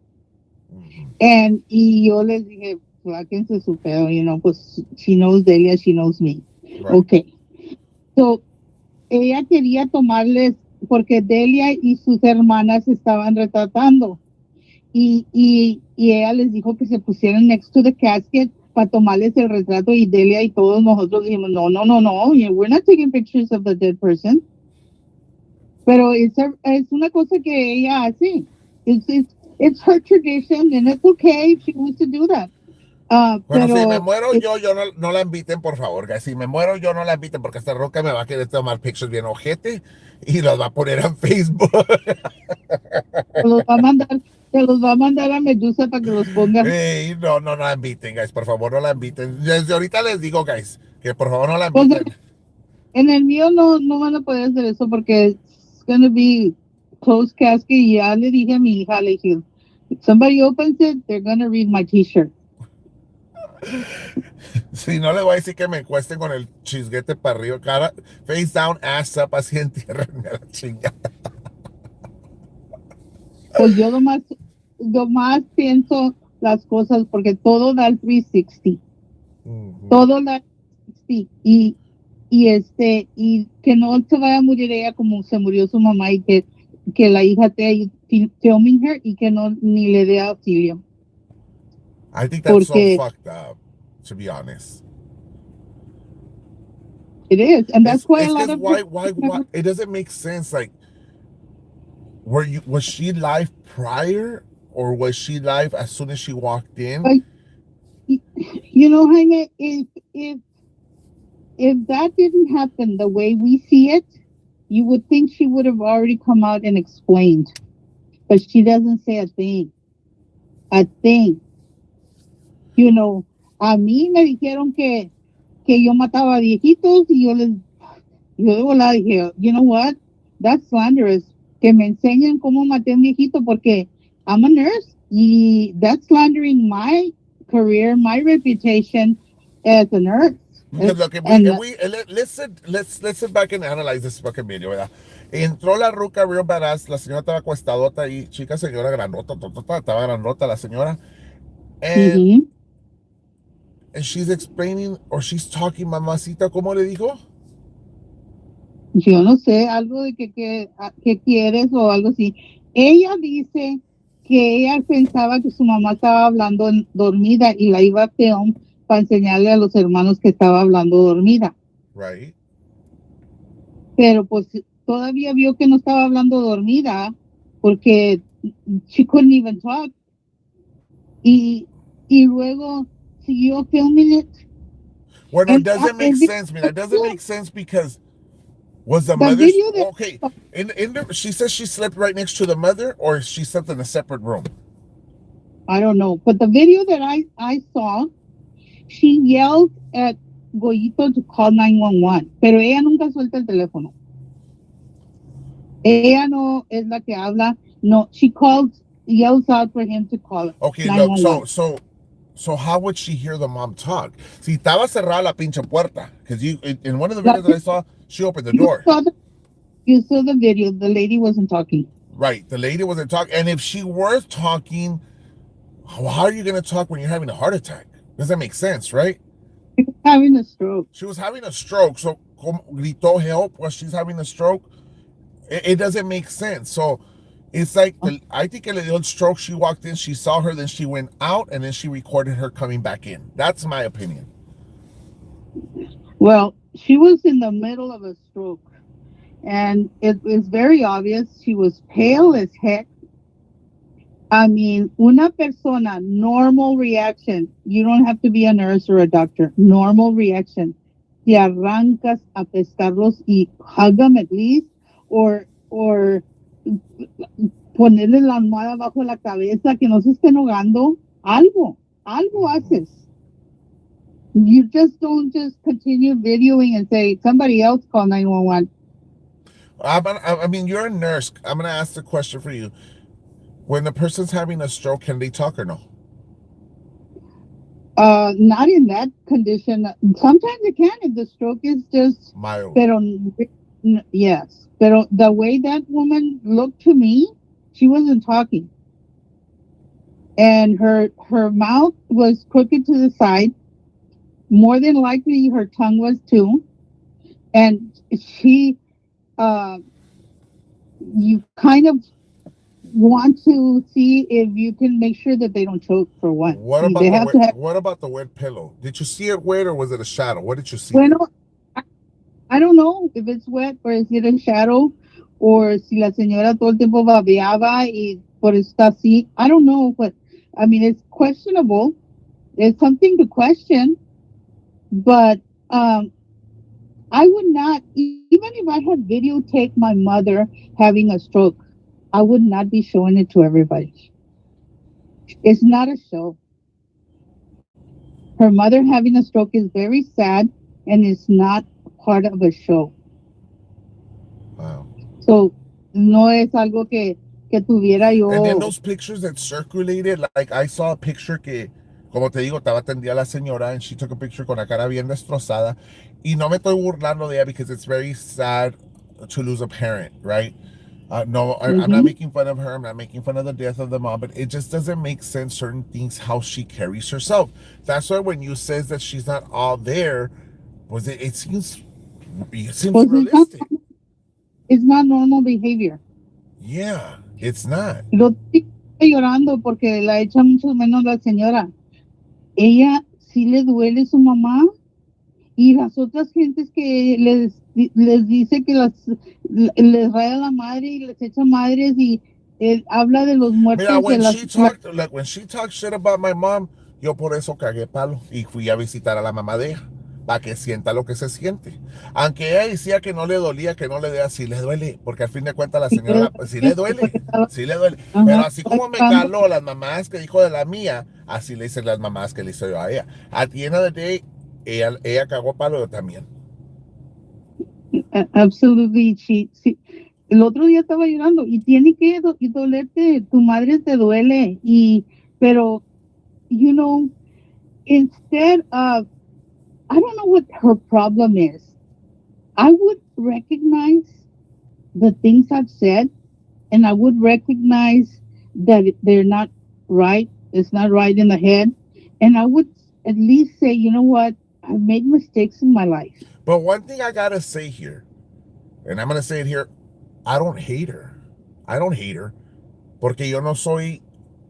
Y yo les dije, fláquense su pedo, pues she knows Delia, she knows me. Right. Okay. So, ella quería tomarles, porque Delia y sus hermanas estaban retratando. Y ella les dijo que se pusieran next to the casket para tomarles el retrato, y Delia y todos nosotros dijimos, no, we're not taking pictures of the dead person. Pero es una cosa que ella hace. It's her tradition, and it's okay if she wants to do that. Bueno, pero, si me muero yo no la inviten, por favor, guys. Si me muero yo no la inviten, porque esta roca me va a querer tomar pictures bien ojete y los va a poner en Facebook. Te los va a mandar a Medusa para que los ponga. Hey, no la inviten, guys, por favor, no la inviten. Desde ahorita les digo, guys, que por favor no la inviten. Pues, en el mío no van a poder hacer eso porque it's going to be closed casket, y ya le dije a mi hija, le dije, if somebody opens it, they're going to read my t-shirt. Si no, le voy a decir que me cuesten con el chisguete para arriba, cara, face down, ass up, así en tierra, la chingada. Pues yo nomás pienso las cosas porque todo da el 360. Todo da el 360. Y que no se vaya a morir ella como se murió su mamá, y que la hija esté ahí filming her y que no ni le dé auxilio. I think that's so fucked up, to be honest. It is, and that's why a lot of why it doesn't make sense. Like, was she live prior, or was she live as soon as she walked in? Like, Jaime, if that didn't happen the way we see it, you would think she would have already come out and explained, but she doesn't say a thing. A mí me dijeron que yo mataba viejitos, y yo de volada dije, you know what, that's slanderous, que me enseñen cómo maté a un viejito, porque I'm a nurse, y that's slandering my career, my reputation as a nurse. Look, let's sit back and analyze this fucking video, ¿verdad? Entró la ruca real badass, la señora estaba acostadota ahí, chica señora grandota, estaba grandota la señora, and and she's explaining, or she's talking, mamacita, ¿cómo le dijo? Yo no sé, algo de que quieres o algo así. Ella dice que ella pensaba que su mamá estaba hablando dormida y la iba a film para enseñarle a los hermanos que estaba hablando dormida. Right. Pero pues todavía vio que no estaba hablando dormida porque she couldn't even talk. Y luego siguió filming it. Well, no, it doesn't make sense, man. It doesn't make sense because was the mother okay? She says she slept right next to the mother, or she slept in a separate room. I don't know, but the video that I saw, she yelled at Goyito to call 911, pero ella nunca suelta el teléfono. Ella no es la que habla. No, she yells out for him to call. Okay, look, so how would she hear the mom talk? Si estaba cerrada la pinche puerta, because in one of the videos that I saw, she opened the door. You saw the video. The lady wasn't talking. Right, the lady wasn't talking. And if she were talking, how are you going to talk when you're having a heart attack? Doesn't make sense, right? She was having a stroke. She was having a stroke. So, gritó help while she's having a stroke. It doesn't make sense. So, it's like, I think a little stroke, she walked in, she saw her, then she went out, and then she recorded her coming back in. That's my opinion. Well, she was in the middle of a stroke, and it was very obvious. She was pale as heck. I mean, una persona, normal reaction. You don't have to be a nurse or a doctor. Normal reaction. Te arrancas a pescarlos y hug them at least, or ponerle la almohada bajo la cabeza, que no se estén ahogando. Algo haces. You just don't just continue videoing and say, somebody else call 911. I mean, you're a nurse. I'm gonna ask the question for you. When the person's having a stroke, can they talk or no? Not in that condition. Sometimes it can if the stroke is just, Mild. pero yes. Pero the way that woman looked to me, she wasn't talking, and her mouth was crooked to the side. More than likely, her tongue was too, and she, uh, you kind of want to see if you can make sure that they don't choke for one. What about They the have wet? to have. What about the wet pillow? Did you see it wet or was it a shadow? What did you see there? Bueno, I don't know if it's wet or is it a shadow or si la señora todo el tiempo babeaba y por eso está así. I don't know, but I mean, it's questionable. It's something to question, but I would not, even if I had videotaped my mother having a stroke, I would not be showing it to everybody. It's not a show. Her mother having a stroke is very sad and it's not part of a show. Wow. So, no es algo que tuviera And then yo. those pictures that circulated, like I saw a picture que, como te digo, estaba tendida la señora and she took a picture con la cara bien destrozada. Y no me estoy burlando de ella because it's very sad to lose a parent, right? No, I'm not Mm-hmm. making fun of her. I'm not making fun of the death of the mom, but it just doesn't make sense, certain things, how she carries herself. That's why when you says that she's not all there, it seems Pues realistic. it's not normal behavior. Yeah, it's not. Lo estoy llorando porque la echa mucho menos la señora. Ella sí le duele su mamá y las otras gentes que les dice que les raya la madre y les echa madres y habla de los Mira, muertos de when she talked shit about my mom, yo por eso cagué palo y fui a visitar a la mamá de ella, para que sienta lo que se siente. Aunque ella decía que no le dolía, que no le dé así le duele, porque al fin de cuentas la señora, sí le porque duele, estaba, sí le duele. Pero ajá, así estaba como me llorando. caló las mamás que dijo de la mía, así le dicen las mamás que le hizo yo a ella. At the end of the day, ella cagó palo yo también. Absolutely, sí. El otro día estaba llorando y tiene que y dolerte, tu madre te duele pero you know, instead of, I don't know what her problem is. I would recognize the things I've said and I would recognize that they're not right. It's not right in the head. And I would at least say, you know what? I've made mistakes in my life. But one thing I gotta say here, and I'm gonna say it here, I don't hate her. I don't hate her. Porque yo no soy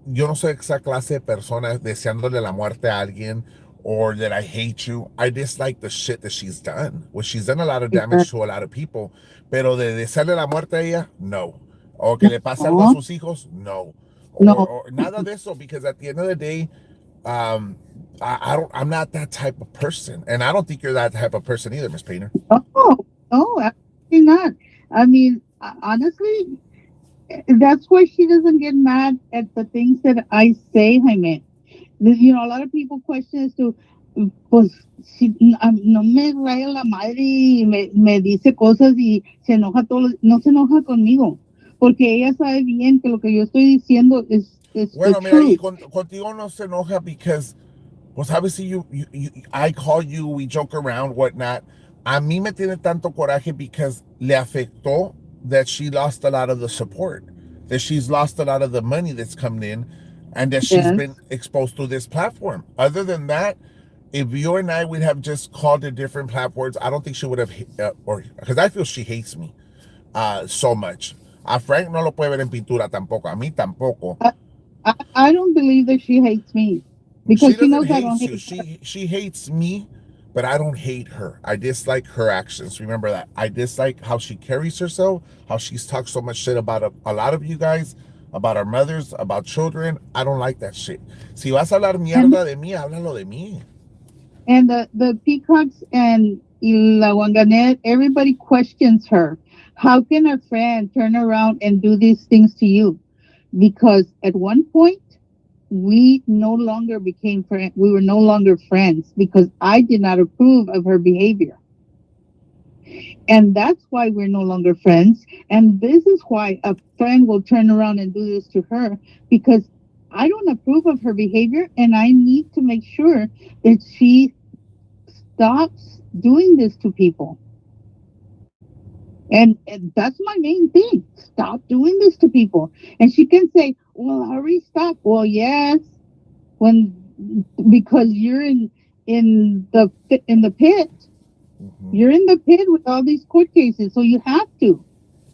esa clase de persona deseándole la muerte a alguien or that I hate you. I dislike the shit that she's done. Well, she's done a lot of damage to a lot of people. Pero de desearle la muerte a ella, no. O que le pase algo a No, sus hijos, no. no, Or nada de eso, because at the end of the day, um, I'm not that type of person. And I don't think you're that type of person either, Miss Painter. no, absolutely not. I mean, honestly, that's why she doesn't get mad at the things that I say, Jaime. You know, a lot of people question as to, pues, si no me raya la madre y me dice cosas y se enoja no se enoja conmigo, porque ella sabe bien que lo que yo estoy diciendo es the Bueno, mira, y truth. contigo no se enoja because, pues obviously I call you, we joke around, whatnot. A mí me tiene tanto coraje because le afectó that she lost a lot of the support, that she's lost a lot of the money that's coming in, and that she's been Yes. exposed to this platform. Other than that, if you and I would have just called it different platforms, I don't think she would have, or because I feel she hates me so much. A Frank no lo puede ver en pintura tampoco, a mí tampoco. I don't believe that she hates me She because she doesn't knows I hate don't you. hate her. She hates me, but I don't hate her. I dislike her actions. Remember that. I dislike how she carries herself, how she's talked so much shit about a lot of you guys, about our mothers, about children. I don't like that shit. Si vas a hablar And mierda de mí, háblalo de mí. the peacocks and La Wanganet, everybody questions her. How can a friend turn around and do these things to you? Because at one point we no longer became we were no longer friends because I did not approve of her behavior. And that's why we're no longer friends. And this is why a friend will turn around and do this to her, because I don't approve of her behavior and I need to make sure that she stops doing this to people. And that's my main thing. Stop doing this to people. And she can say, "Well, hurry, stop." Well, yes, when because you're in the pit. Mhm. You're in the pit with all these court cases, so you have to.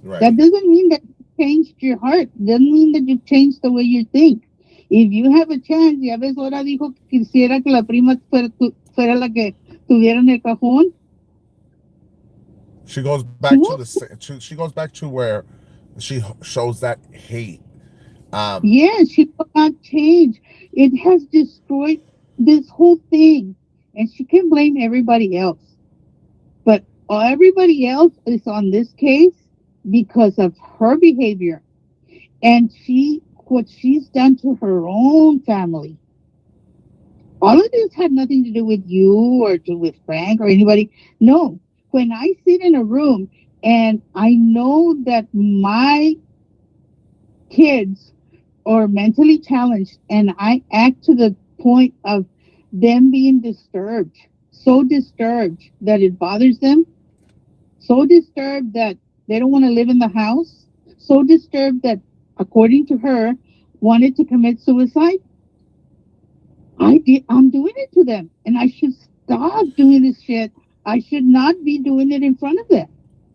That Right. doesn't mean that you changed your heart. Doesn't mean that you changed the way you think. If you have a chance, ya ves, ahora dijo que quisiera que la prima fuera la que tuviera en el cajón. She goes She back to won't. she goes back to where she shows that hate. Um, Yes, she will not change. It has destroyed this whole thing. And she can blame everybody else. But everybody else is on this case because of her behavior. And what she's done to her own family. All of this had nothing to do with you or with Frank or anybody. No. When I sit in a room and I know that my kids are mentally challenged and I act to the point of them being disturbed, so disturbed that it bothers them, so disturbed that they don't want to live in the house, so disturbed that, according to her, wanted to commit suicide. I'm doing it to them, and I should stop doing this shit. I should not be doing it in front of them.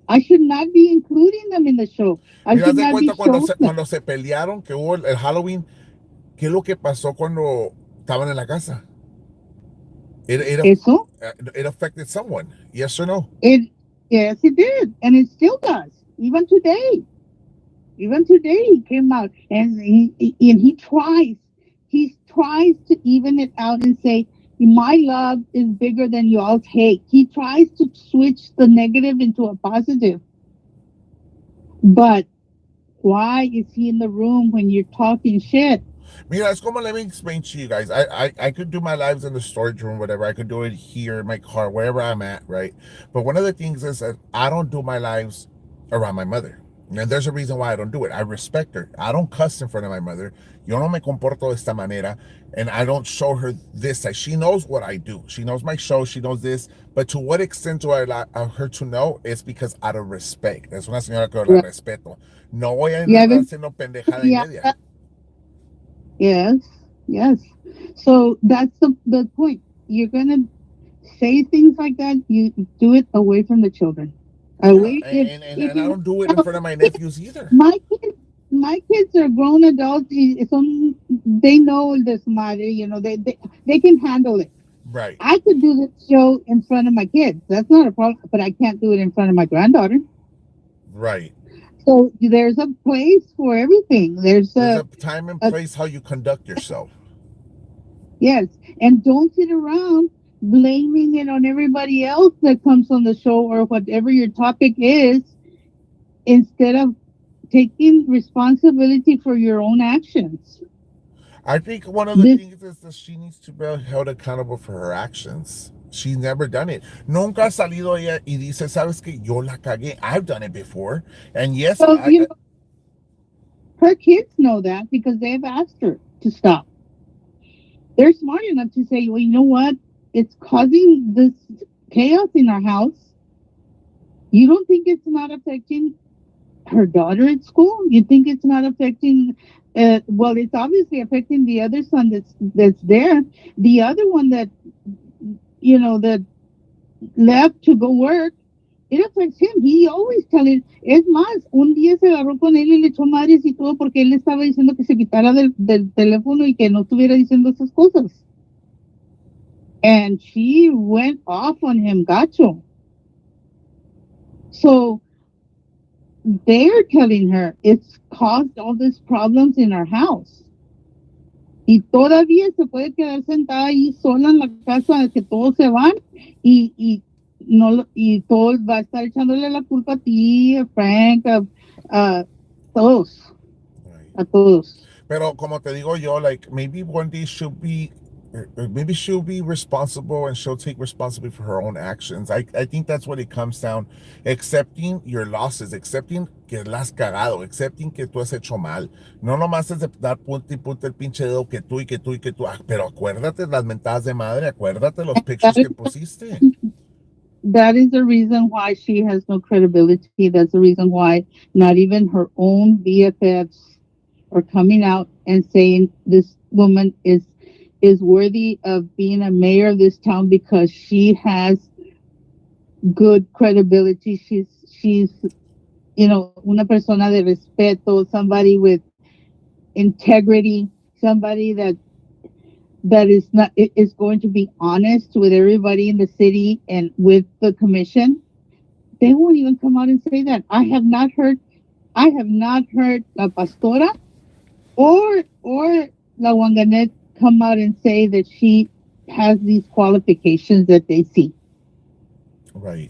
I should not be including them in the show. I mira, haz should de not be cuenta cuando showing se, them. cuando se pelearon, que hubo el Halloween, ¿qué es lo que pasó cuando estaban en la casa? It, Eso, it affected someone, yes or no? it yes, it did, and it still does, even today. Even today, he came out and he tries to even it out and say, my love is bigger than y'all's hate. He tries to switch the negative into a positive. But why is he in the room when you're talking shit? Mira, es como, let me explain to you guys. I could do my lives in the storage room, whatever. I could do it here in my car, wherever I'm at, right? But one of the things is that I don't do my lives around my mother. And there's a reason why I don't do it. I respect her. I don't cuss in front of my mother. Yo no me comporto de esta manera. And I don't show her this side. She knows what I do. She knows my show. She knows this. But to what extent do I allow her to know? It's because out of respect. Es una señora que la Right. respeto. No voy a Yeah, andar haciendo pendejada y yeah, media. yes, yes. So that's the point. You're gonna say things like that. You do it away from the children. Yeah, Away if and I you don't do it in front of my nephews either. my kids my kids are grown adults. They know this matter. They can handle it. Right, I could do this show in front of my kids. That's not a problem. But I can't do it in front of my granddaughter. right. So there's a place for everything. There's There's a time and a place how you conduct yourself. yes, and don't sit around blaming it on everybody else that comes on the show or whatever your topic is, instead of taking responsibility for your own actions. I think one of the This things is that she needs to be held accountable for her actions. She's never done it. Nunca ha salido ella y dice, ¿sabes qué? Yo la cagué. I've done it before. And yes, so her kids know that because they've asked her to stop. They're smart enough to say, well, you know what? It's causing this chaos in our house. You don't think it's not affecting her daughter at school? You think it's not affecting? Well, it's obviously affecting the other son that's there. The other one that left to go work. It affects him. He always telling. Es más, un día se agarró con él y le echó madres y todo porque él le estaba diciendo que se quitara del teléfono y que no estuviera diciendo esas cosas. And she went off on him, gacho. So they're telling her it's caused all these problems in our house. Y todavía se puede quedar sentada ahí sola en la casa que todos se van y no y todo va a estar echándole la culpa a ti, a Frank, a todos, right. a todos. Pero como te digo yo, like maybe one day should be maybe she'll be responsible and she'll take responsibility for her own actions. I think that's what it comes down. Accepting your losses, accepting que la has cagado, accepting que tú has hecho mal. No nomás es de dar punto y punto el pinche dedo que tú y que tú y que tú. Pero acuérdate las mentadas de madre, acuérdate los That pictures is, que pusiste. that is the reason why she has no credibility. That's the reason why not even her own BFFs are coming out and saying this woman is worthy of being a mayor of this town because she has good credibility. She's una persona de respeto, somebody with integrity, somebody that is not is going to be honest with everybody in the city and with the commission. They won't even come out and say that. I have not heard La Pastora or La Wanganet come out and say that she has these qualifications that they see. Right.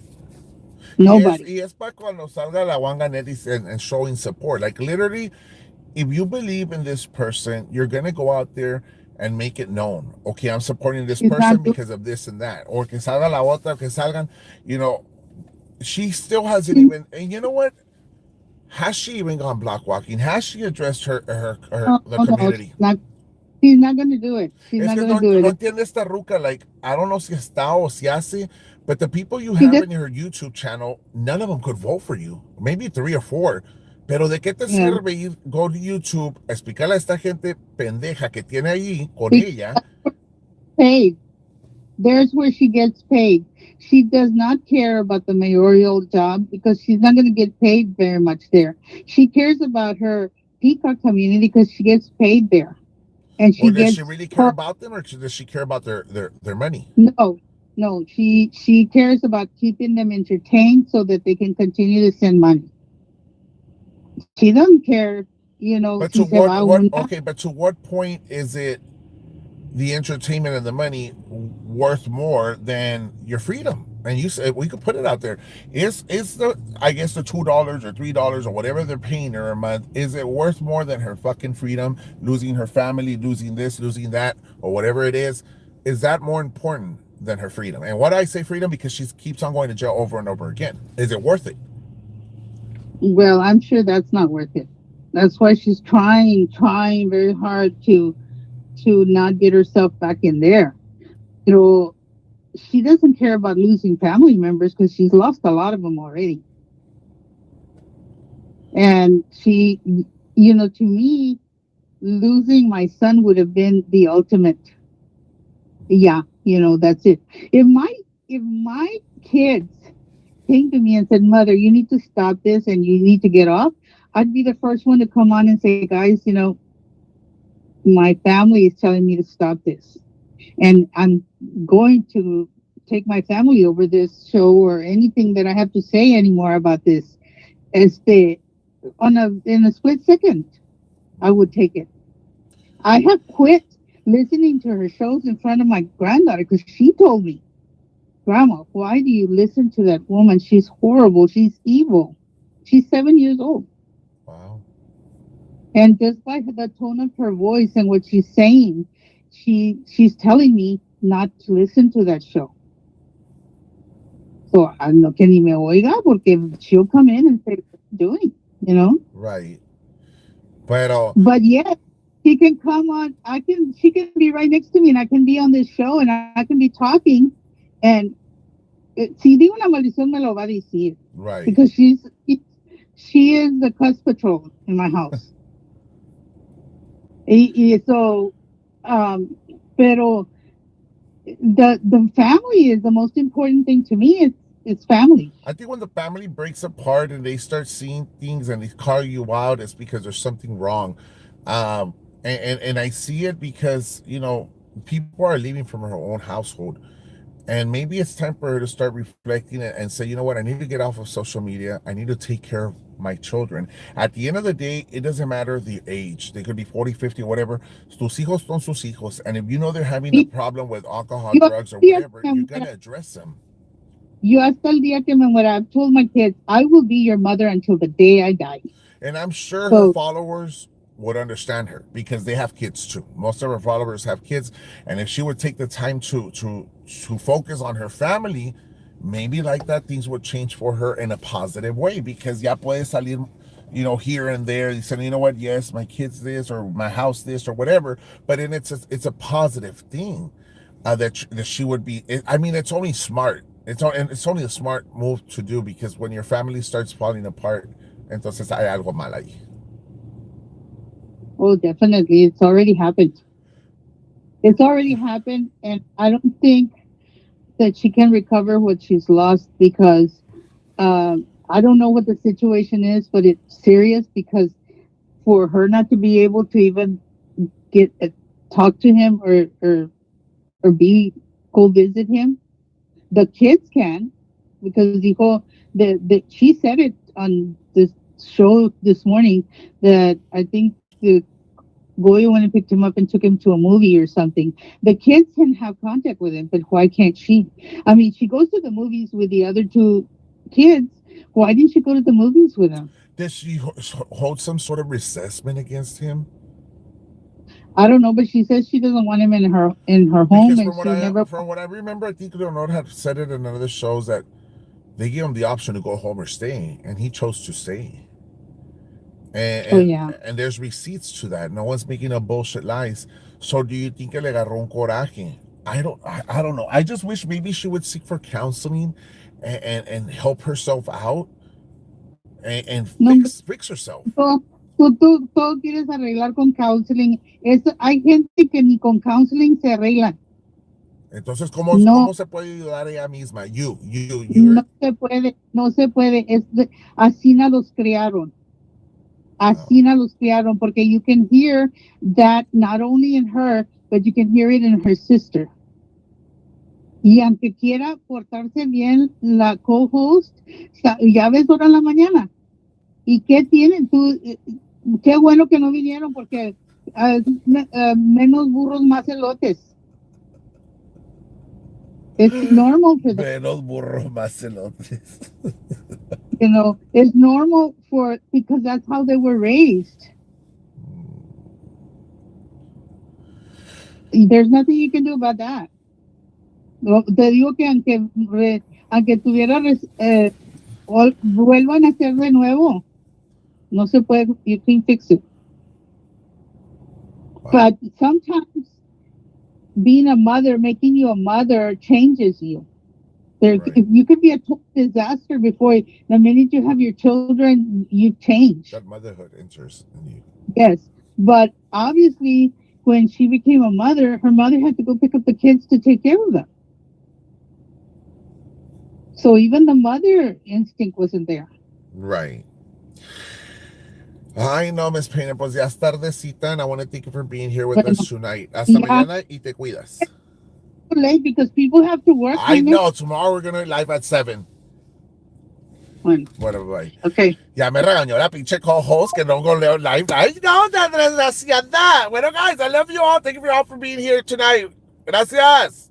Nobody. Y es para cuando salga la Wanganetti and showing support. Like literally, if you believe in this person, you're gonna go out there and make it known. Okay, I'm supporting this She's person not because of this and that. Or que salga la otra, que salgan, you know, she still hasn't doing. even, and you know what? Has she even gone block walking? Has she addressed No, the no, no, community? she's not going to do it. She's Es not que going to no, do no it. entiende esta ruca. Like, I don't know si está o si hace, but the people you She have did, in your YouTube channel, none of them could vote for you. Maybe 3 or 4. Pero ¿de qué te yeah. sirve ir, go to YouTube, explicarle a esta gente pendeja que tiene allí con Because ella? paid. There's where she gets paid. She does not care about the mayoral job because she's not going to get paid very much there. She cares about her Peacock community because she gets paid there. And Or she does she gets really care her, about them, or does she care about their money? no, no, she cares about keeping them entertained so that they can continue to send money. She doesn't care, But to si se va what? una. Okay, but to what point is it the entertainment and the money worth more than your freedom? And you said we could put it out there. Is the, I guess, the $2 or $3 or whatever they're paying her a month, is it worth more than her fucking freedom, losing her family, losing this, losing that, or whatever it is? Is that more important than her freedom? And what I say freedom because she keeps on going to jail over and over again. Is it worth it? Well, I'm sure that's not worth it. That's why she's trying very hard to not get herself back in there. She doesn't care about losing family members because she's lost a lot of them already. And to me, losing my son would have been the ultimate. Yeah, that's it. If my kids came to me and said, "Mother, you need to stop this and you need to get off," I'd be the first one to come on and say, "Guys, my family is telling me to stop this. And I'm going to take my family over this show or anything that I have to say anymore about this." Este, in a split second, I would take it. I have quit listening to her shows in front of my granddaughter because she told me, "Grandma, why do you listen to that woman? She's horrible. She's evil." She's 7 years old. Wow. And just by the tone of her voice and what she's saying, she's telling me not to listen to that show. So I no que ni me oiga porque she'll come in and say, "What are you doing?" Right. Pero But yes, she can come on. She can be right next to me, and I can be on this show, and I can be talking, and si digo una maldición me lo va a decir right. because she is the cuss patrol in my house. So, pero the family is the most important thing to me. It's family. I think when the family breaks apart and they start seeing things and they call you out, it's because there's something wrong. Um, and I see it because, people are leaving from her own household. And maybe it's time for her to start reflecting and say, you know what, I need to get off of social media. I need to take care of my children. At the end of the day, it doesn't matter the age. They could be 40, 50, whatever. Tus hijos son sus hijos. And if you know they're having a problem with alcohol, drugs, or whatever, you're going to address them. Yo hasta el día que me muera, I've told my kids, I will be your mother until the day I die. And I'm sure her followers would understand her because they have kids too. Most of her followers have kids, and if she would take the time to focus on her family, maybe like that things would change for her in a positive way because ya puede salir, here and there, saying, you know what, yes, my kids this or my house this or whatever, but then it's a positive thing that she would be. I mean, it's only smart. It's only a smart move to do because when your family starts falling apart, entonces hay algo mal ahí. Oh, definitely. It's already happened. It's already happened, and I don't think that she can recover what she's lost because I don't know what the situation is, but it's serious because for her not to be able to even talk to him or go visit him, the kids can because she said it on this show this morning that I think the Goya went and picked him up and took him to a movie or something. The kids can have contact with him, but why can't she? I mean, she goes to the movies with the other two kids. Why didn't she go to the movies with him? Does she hold some sort of resentment against him? I don't know, but she says she doesn't want him in her home. Because from what I remember, I think Leonor had said it in another shows that they gave him the option to go home or stay, and he chose to stay. And there's receipts to that. No one's making up bullshit lies. So do you think que le agarró un coraje? I don't know. I just wish maybe she would seek for counseling and help herself out and fix herself. Tú todo quieres arreglar con counseling. Hay gente que ni con counseling se arreglan. Entonces, ¿cómo se puede ayudar ella misma? No se puede. Así no los crearon. Así no los criaron, porque you can hear that not only in her, but you can hear it in her sister. Y aunque quiera portarse bien la co-host, ya ves ahora en la mañana. ¿Y qué tienen? Qué bueno que no vinieron porque menos burros, más elotes. It's normal for them. Menos burros, más elotes. It's normal because that's how they were raised. There's nothing you can do about that. Te digo que aunque tuviera vuelvan a hacer de nuevo, no se puede. You can fix it. Wow. But sometimes being a mother, making you a mother, changes you. Right. You could be a total disaster before the minute you have your children, you change. That motherhood enters in you. Yes, but obviously, when she became a mother, her mother had to go pick up the kids to take care of them. So even the mother instinct wasn't there. Right. Ay, no, Miss Painter, pues ya es tardecita, and I want to thank you for being here with us tonight. Hasta mañana y te cuidas. Late because people have to work. I know. Tomorrow we're going to live at 7. Bueno, bye. Okay. Ya me regañó la pinche co-host que no go live. Ay, no, desgraciada. Bueno, guys, I love you all. Thank you all for being here tonight. Gracias.